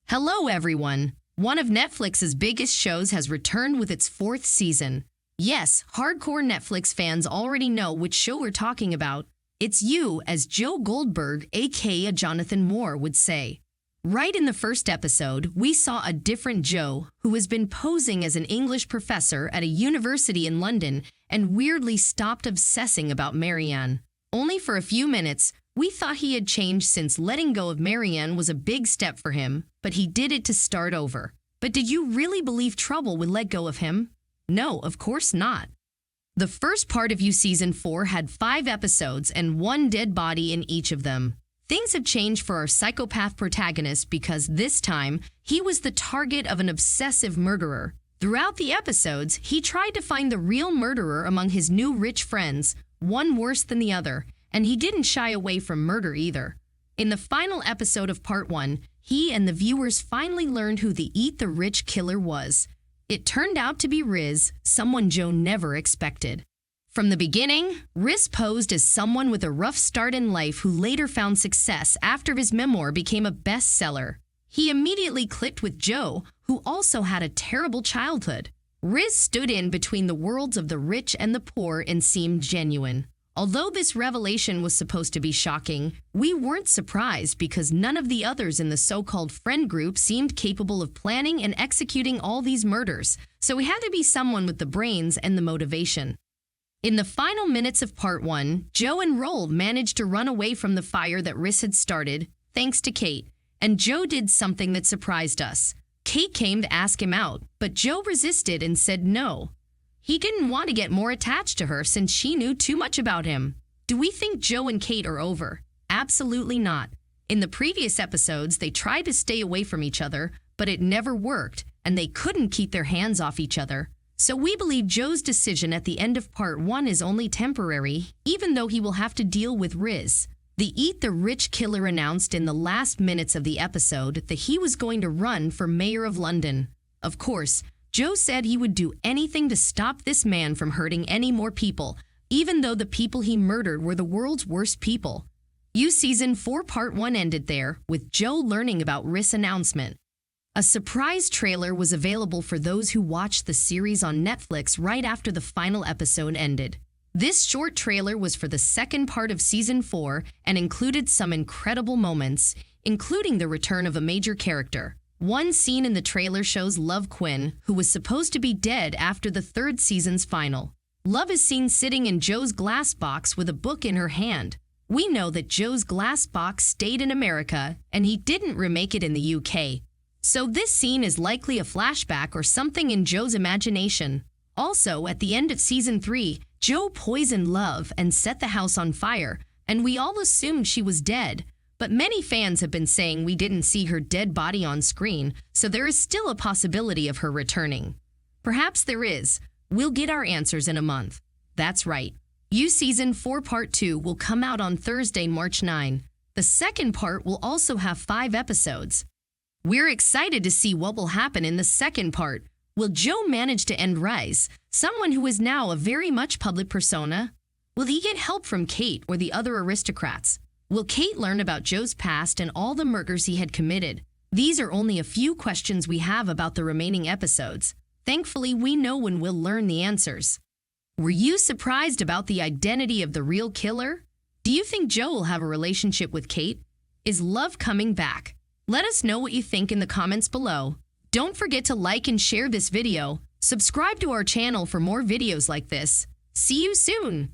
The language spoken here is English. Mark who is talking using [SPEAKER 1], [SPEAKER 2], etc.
[SPEAKER 1] Hello, everyone. One of Netflix's biggest shows has returned with its fourth season. Yes, hardcore Netflix fans already know which show we're talking about. It's You, as Joe Goldberg, aka Jonathan Moore, would say. Right in the first episode, we saw a different Joe who has been posing as an English professor at a university in London and weirdly stopped obsessing about Marianne. Only for a few minutes, we thought he had changed since letting go of Marianne was a big step for him, but he did it to start over. But did you really believe Trouble would let go of him? No, of course not. The first part of You Season 4 had 5 episodes and one dead body in each of them. Things have changed for our psychopath protagonist because this time, he was the target of an obsessive murderer. Throughout the episodes, he tried to find the real murderer among his new rich friends, one worse than the other, and he didn't shy away from murder either. In the final episode of Part 1, he and the viewers finally learned who the Eat the Rich killer was. It turned out to be Riz, someone Joe never expected. From the beginning, Riz posed as someone with a rough start in life who later found success after his memoir became a bestseller. He immediately clicked with Joe, who also had a terrible childhood. Riz stood in between the worlds of the rich and the poor and seemed genuine. Although this revelation was supposed to be shocking, we weren't surprised because none of the others in the so-called friend group seemed capable of planning and executing all these murders, so it had to be someone with the brains and the motivation. In the final minutes of Part 1, Joe and Roald managed to run away from the fire that Riz had started, thanks to Kate, and Joe did something that surprised us. Kate came to ask him out, but Joe resisted and said no. He didn't want to get more attached to her since she knew too much about him. Do we think Joe and Kate are over? Absolutely not. In the previous episodes, they tried to stay away from each other, but it never worked, and they couldn't keep their hands off each other. So we believe Joe's decision at the end of Part 1 is only temporary, even though he will have to deal with Riz. The Eat the Rich killer announced in the last minutes of the episode that he was going to run for mayor of London. Of course, Joe said he would do anything to stop this man from hurting any more people, even though the people he murdered were the world's worst people. You Season 4 Part 1 ended there, with Joe learning about Riz's announcement. A surprise trailer was available for those who watched the series on Netflix right after the final episode ended. This short trailer was for the second part of Season 4 and included some incredible moments, including the return of a major character. One scene in the trailer shows Love Quinn, who was supposed to be dead after the third season's final. Love is seen sitting in Joe's glass box with a book in her hand. We know that Joe's glass box stayed in America, and he didn't remake it in the UK. So this scene is likely a flashback or something in Joe's imagination. Also, at the end of Season 3, Joe poisoned Love and set the house on fire, and we all assumed she was dead. But many fans have been saying we didn't see her dead body on screen, so there is still a possibility of her returning. Perhaps there is. We'll get our answers in a month. That's right. You Season 4 Part 2 will come out on Thursday, March 9. The second part will also have 5 episodes. We're excited to see what will happen in the second part. Will Joe manage to end Riz, someone who is now a very much public persona? Will he get help from Kate or the other aristocrats? Will Kate learn about Joe's past and all the murders he had committed? These are only a few questions we have about the remaining episodes. Thankfully, we know when we'll learn the answers. Were you surprised about the identity of the real killer? Do you think Joe will have a relationship with Kate? Is Love coming back? Let us know what you think in the comments below. Don't forget to like and share this video. Subscribe to our channel for more videos like this. See you soon!